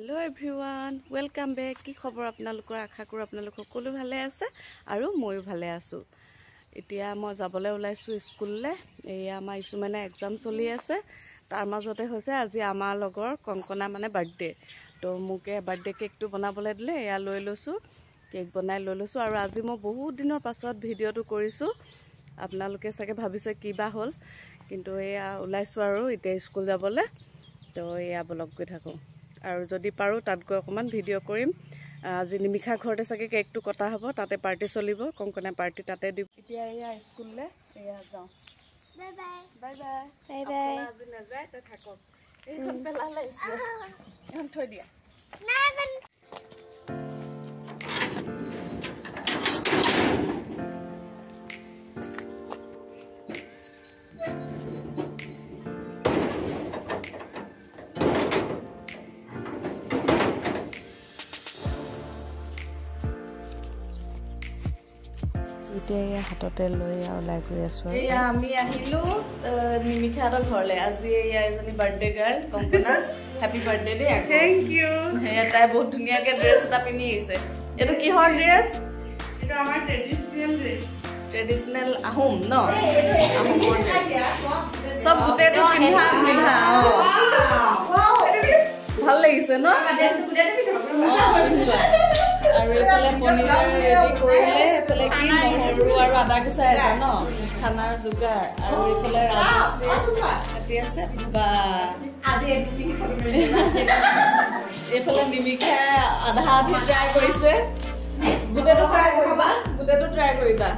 Hello everyone, welcome back. কি খবৰ আপোনালোকৰ আশা কৰো আপোনালোক সকলো ভালে আছে আৰু ময়ো ভালে আছো। এতিয়া মই যাবলৈ ওলাইছো স্কুললে। এই আমাৰ ইছুমানে এক্সাম চলি আছে। তাৰ মাজতে হৈছে আজি আমাৰ লগৰ কংকনা মানে বাৰ্থডে। তো মুকে বাৰ্থডে কেকটো বনাবলৈ দিলে। এয়া লৈ লৈছো। কেক বনাই লৈ লৈছো আৰু আজি মই বহুত দিনৰ পাছত ভিডিওটো কৰিছো। আপোনালোকে চাগে ভাবিছে কিবা হ'ল। কিন্তু এয়া ওলাইছো আৰু এতিয়া স্কুল যাবলৈ। তো এয়া ব্লগ গৈ থাকো। আৰু যদি পাৰো তাত গৈ অকমান ভিডিও কৰিম আজি নিমিখা ঘৰতে সকে কেকটো কটা হ'ব তাতে পাৰ্টি চলিব কংকনা পাৰ্টি তাতে দিব এতিয়া এয়া স্কুললে এয়া যাও bye bye bye bye bye bye আজি না যায় তে থাকক এইখন পেলালে ইছু এখন থৈ দিয়া না এতিয়া হাততে লৈ ওলাই গৈ আছো এয়া আমি আহিলো নিমিখাৰ ঘৰলে আজি এয়া এজনী birthday girl Kankana happy birthday দে থ্যাংক ইউ এয়া তাই বহুত ধুনিয়াকে ড্ৰেছ এটা পিনি আছে এটো কি হৰ ড্ৰেছ এটো আমাৰ ট্ৰেডিশনাল আহোম ন আহোম সব গুটেটো পিন্ধা পিন্ধা ভাল লাগিছে ন আৰু এফালে পনিৰ ৰেডি কৰিলে এফালে কি নহৰু আৰু আদা গুচাই আছে ন খানাৰ যোগাৰ আৰু এফালে ৰাজশ্ৰী কাটি আছে বা এফালে নিমিখা আধা আধি ট্ৰাই কৰিছে গুটেটো ট্ৰাই কৰিবা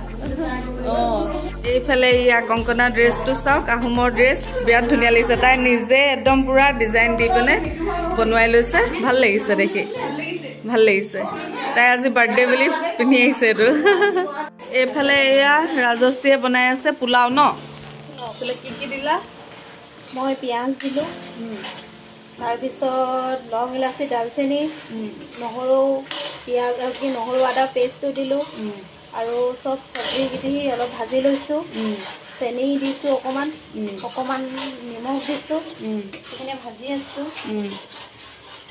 এইফালে ইয়া কংকনা ড্ৰেছটো চাওক আহোমৰ ড্ৰেছ বিৰাট ধুনীয়া লাগিছে তাই নিজে একদম পুৰা ডিজাইন দি পিনে বনোৱাই লৈছে ভাল লাগিছে দেখি ভাল লাগিছে তাই আজি বাৰ্থডে বুলি পিনি আহিছে এটো এইফালে এয়া ৰাজশ্ৰীয়ে বনাই আছে পোলাও ন এইফালে কি দিলা মই পিয়াজ দিলো তাৰ পিছত লং ইলাচি দালচেনি নহৰু পিয়াজ আৰু কি নহৰু আদা পেষ্টটো দিলো আৰু সব সবজি গিটি অলপ ভাজি লৈছো চেনি দিছো অকমান নিমখ দিছো এখানে ভাজি আছো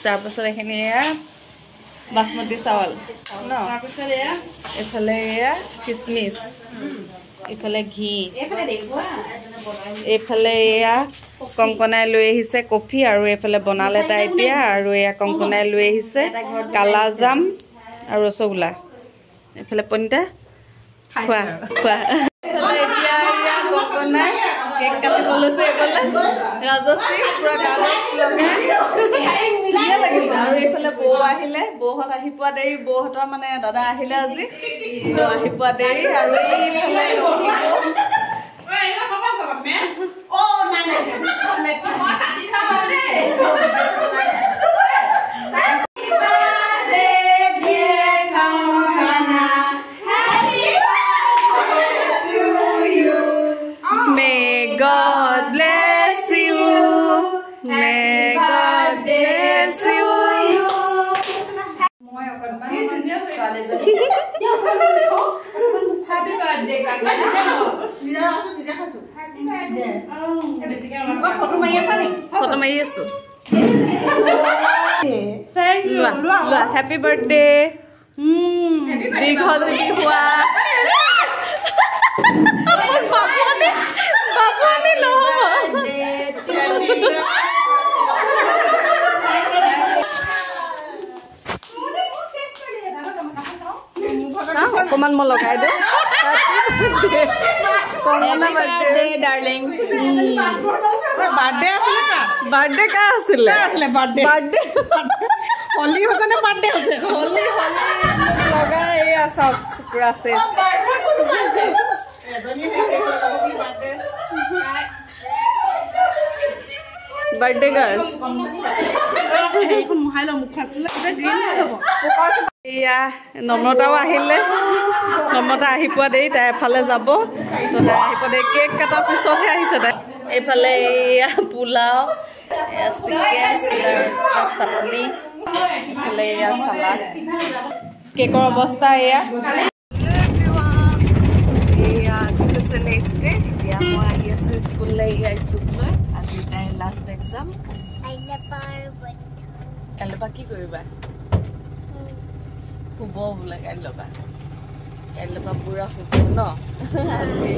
তাৰ পাছত এখানে এয়া বাসমতি চাউল ন তাৰ পিছত এয়া এফালে এয়া কিসমিস এফালে ঘি এফালে এয়া কংকনাই লৈ আহিছে কফি আৰু এফালে বনালে তাই এতিয়া আৰু এয়া কংকনাই লৈ আহিছে কালা জাম আৰু ৰসগোল্লা এফালে পনিতা খোৱা এতিয়া এয়া কংকনাই কেক কাটিব লৈছে এফালে ৰাজশ্ৰী পুৰা গালত লগাই লাগিছে আৰু এইফালে বৌ আহিলে বৌহত আহি পোৱা দেৰি বৌহতৰ মানে দাদা আহিলে আজি আহি পোৱা দেৰি আৰু এইফালে May God bless you. May God bless you. Happy birthday, Photo mai asu. Thank you. Happy birthday. Big holiday hua. Papani lo. Koman mo lagay de. Happy birthday darling. Birthday ka asile birthday holi hoje na birthday hoje holi lagai ya sab process birthday girl ইয়া নম্ৰতাও আহিলে নম্ৰতা আহি পোৱা দেৰি তাই এফালে যাব তো তাই আহি পোৱা দেৰি কেক কাটাৰ পিছতহে আহিছে তাই এইফালে ইয়া পোলাও চিকেন চাটনি এইফালে ইয়া চালাড কেকৰ অৱস্থা এয়া আজি হৈছে নেক্সট ডে এতিয়া মই আহি আছো স্কুললৈ আহিছোঁ আজি তাই লাষ্ট এক্সাম কাইলৈ পৰা কি কৰিবা শুব বোলে কাইলৈ পৰা পুৰা শুব ন আজি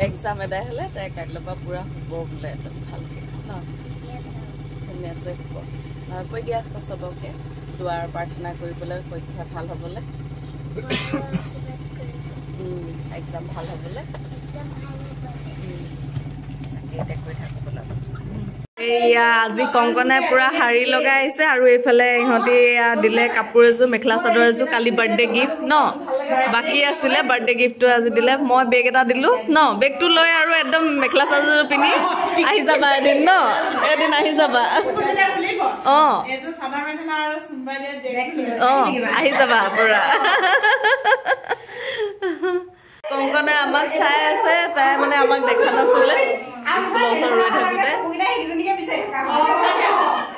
এক্সাম এদাই হ'লে তাই কাইলৈ পৰা পুৰা শুব বোলে একদম ভালকৈ ন ধুনীয়াছে শুব কৈ দিয়া চবকে দুৱাৰ প্ৰাৰ্থনা কৰিবলৈ পৰীক্ষা ভাল হ'বলৈ এক্সাম ভাল হ'বলৈ কৈ থাকোঁ এয়া আজি কংকনাই পুৰা শাৰী লগাই আহিছে আৰু এইফালে ইহঁতি দিলে কাপোৰ এযোৰ মেখেলা চাদৰ এযোৰ কালি বাৰ্থডে গিফ্ট ন বাকী আছিলে বাৰ্থডে গিফ্টটো আজি দিলে মই বেগ এটা দিলোঁ ন বেগটো লৈ আৰু একদম মেখেলা চাদৰ পিন্ধি আহি যাবা এদিন ন এদিন আহি যাবা অঁ আহি যাবা পুৰা কংকনে আমাক চাই আছে তাই মানে আমাক দেখা নাছিলে স্কুলৰ ওচৰত ৰৈ থাকোঁতে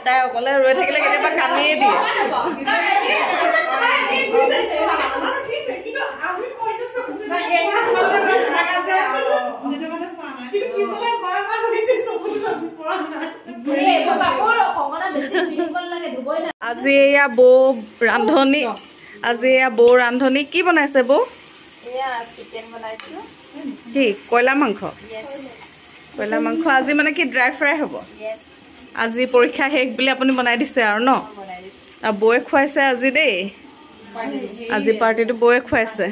তাই অকলে ৰৈ থাকিলে কেতিয়াবা কান্দিয়ে দিয়ে আজি এয়া বৌ ৰান্ধনী কি বনাইছে বৌ কি কয়লা মাংস আজি মানে কি ড্ৰাই ফ্ৰাই হ'ব আজি পৰীক্ষা শেষ বুলি আপুনি বনাই দিছে আৰু ন আৰু বৌয়ে খুৱাইছে আজি দেই আজি পাৰ্টিটো বৌয়ে খুৱাইছে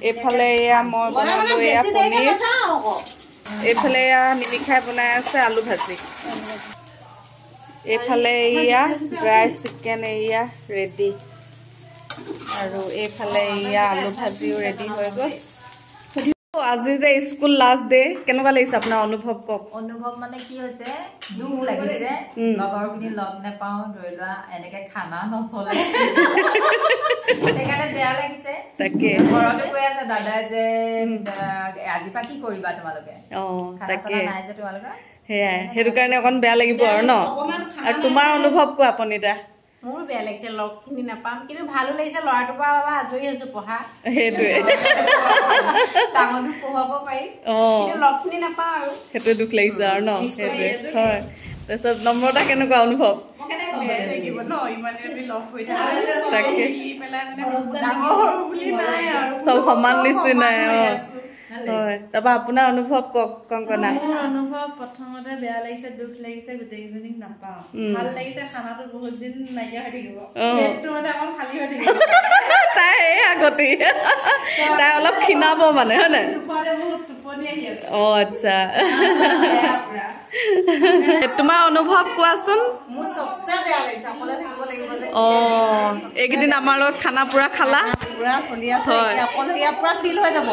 এইফালে এয়া মই বনালোঁ এয়া পনীৰ এইফালে এয়া নিমিষাই বনাই আছে আলু ভাজি এইফালে এয়া ড্ৰাই চিকেন এয়া ৰেডি আৰু এইফালে এয়া আলু ভাজিও ৰেডি হৈ গ'ল আজি যে স্কুল লাষ্ট ডে কেনেকুৱা লাগিছে আপোনাৰ অনুভৱ কওক অনুভৱ মানে কি হৈছে দুখ লাগিছে লগৰখিনি লগ নাপাওঁ ধৰি লোৱা এনেকে খানা নচলে সেইকাৰণে বেয়া লাগিছে তাকে ঘৰতে কৈ আছে দাদাই যে আজিৰ পৰা কি কৰিবা তোমালোকে খানা চানা নাই যে তোমালোকে সেয়াই সেইটো কাৰণে অকণ বেয়া লাগিব আৰু ন আৰু তোমাৰ অনুভৱ কোৱা পনিতা মোৰ বেয়া লাগিছে লগখিনি নাপাম কিন্তু ভালো লাগিছে ল'ৰাটোৰ পৰা বাবা আজৰি হৈছো পঢ়া সেইটোৱে ডাঙৰটো পঢ়াব পাৰি কিন্তু লগখিনি নাপাওঁ আৰু সেইটো দুখ লাগিছে আৰু ন সেইটোৱে হয় তাৰপিছত নম্ৰতা কেনেকুৱা অনুভৱ চব সমান নিচিনাই হয় তাৰপৰা আপোনাৰ অনুভৱ কওক কংকনা মোৰ অনুভৱ প্ৰথমতে বেয়া লাগিছে দুখ লাগিছে গোটেইকেইজনীক নাপাওঁ ভাল লাগিছে খানাটো বহুত দিন নাইকিয়া হৈ থাকিব পেটটো মানে অকণ খালী হৈ থাকিব তাই আগতে তাই অলপ ক্ষীণাব মানে হয় নাই বহুত টোপনি আহি আছে আচ্ছা তোমাৰ অনুভৱ কোৱাচোন মোৰ চবচে বেয়া লাগিছে অকলে থাকিব লাগিব যে এইকেইদিন আমাৰ লগত খানা পুৰা খালা পুৰা চলি আছে অকলশৰীয়া পুৰা ফিল হৈ যাব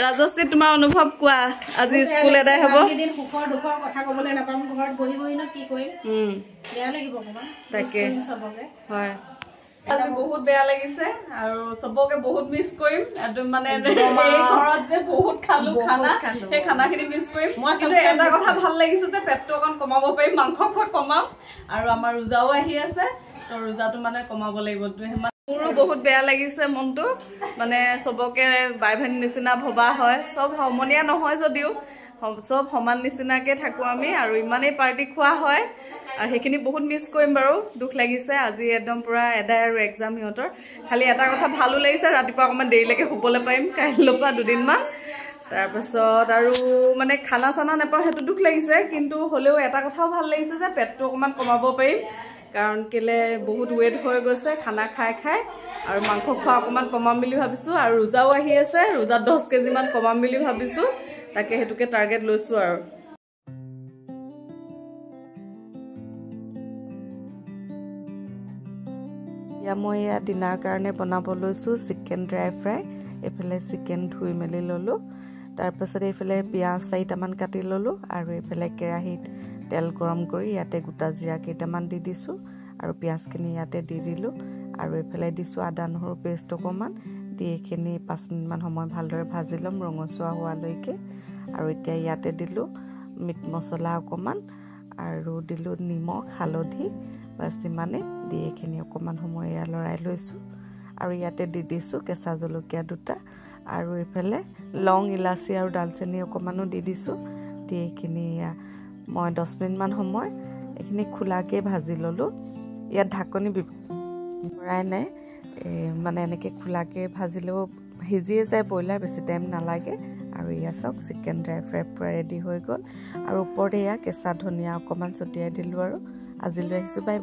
ৰাজশ্ৰী তোমাৰ অনুভৱ কোৱা আজি স্কুল এদাই হ'ব এদিন সুখৰ দুখৰ কথা ক'বলৈ নাপাম ঘৰত বহি ন কি কৰিম বেয়া লাগিব অকণমান তাকে চবকে হয় আজি বহুত বেয়া লাগিছে আৰু চবকে বহুত মিছ কৰিম মানে ঘৰত যে বহুত খালো খানা সেই খানাখিনি মিছ কৰিম কিন্তু এটা কথা ভাল লাগিছে যে পেটটো অকণ কমাব পাৰিম মাংস খোৱা কমাম আৰু আমাৰ ৰোজাও আহি আছে তো ৰোজাটো মানে কমাব লাগিব মোৰো বহুত বেয়া লাগিছে মনটো মানে চবকে বাই ভনী নিচিনা ভবা হয় চব সমনীয়া নহয় যদিও চব সমান নিচিনাকৈ থাকোঁ আমি আৰু ইমানেই পাৰ্টি খোৱা হয় আৰু সেইখিনি বহুত মিছ কৰিম বাৰু দুখ লাগিছে আজি একদম পুৰা এদাই আৰু এক্সাম সিহঁতৰ খালি এটা কথা ভালো লাগিছে ৰাতিপুৱা অকণমান দেৰিলৈকে শুবলৈ পাৰিম কাইলৈৰ পৰা দুদিনমান তাৰপিছত আৰু মানে খানা চানা নাপাওঁ সেইটো দুখ লাগিছে কিন্তু হ'লেও এটা কথাও ভাল লাগিছে যে পেটটো অকণমান কমাব পাৰিম কাৰণ কেলে বহুত ৱেট হৈ গৈছে খানা খাই খাই আৰু মাংস খোৱা অকণমান কমাম বুলি ভাবিছোঁ আৰু ৰোজাও আহি আছে ৰোজাত 10 কেজিমান কমাম বুলি ভাবিছোঁ তাকে সেইটোকে টাৰ্গেট লৈছোঁ আৰু মই এয়া ডিনাৰ কাৰণে বনাব লৈছোঁ চিকেন ড্ৰাই ফ্ৰাই এইফালে চিকেন ধুই মেলি ল'লোঁ তাৰপাছত এইফালে পিঁয়াজ 4টামান কাটি ল'লোঁ আৰু এইফালে কেৰাহীত তেল গৰম কৰি ইয়াতে গোটা জিৰা কেইটামান দি দিছোঁ আৰু পিঁয়াজখিনি ইয়াতে দি দিলোঁ আৰু এইফালে দিছোঁ আদা নহৰু পেষ্ট অকণমান দি এইখিনি 5 মিনিটমান সময় ভালদৰে ভাজি ল'ম ৰঙচুৱা হোৱালৈকে আৰু এতিয়া ইয়াতে দিলোঁ মিট মছলা অকণমান আৰু দিলোঁ নিমখ হালধি বাছ ইমানে দি এইখিনি অকণমান সময় এয়া লৰাই লৈছোঁ আৰু ইয়াতে দি দিছোঁ কেঁচা জলকীয়া 2টা আৰু এইফালে লং ইলাচি আৰু ডালচেনি অকণমানো দি দিছোঁ দি এইখিনি মই 10 মিনিটমান সময় এইখিনি খোলাকৈ ভাজি ল'লোঁ ইয়াত ঢাকনি ভৰাই নাই মানে এনেকৈ খোলাকৈ ভাজিলেও সিজিয়ে যায় ব্ৰইলাৰ বেছি টাইম নালাগে আৰু ইয়া চাওক চিকেন ড্ৰাই ফ্ৰাই পূৰা ৰেডি হৈ গ'ল আৰু ওপৰতে এয়া কেঁচা ধনিয়া অকণমান ছটিয়াই দিলোঁ আৰু আজিলৈ আহিছোঁ বাই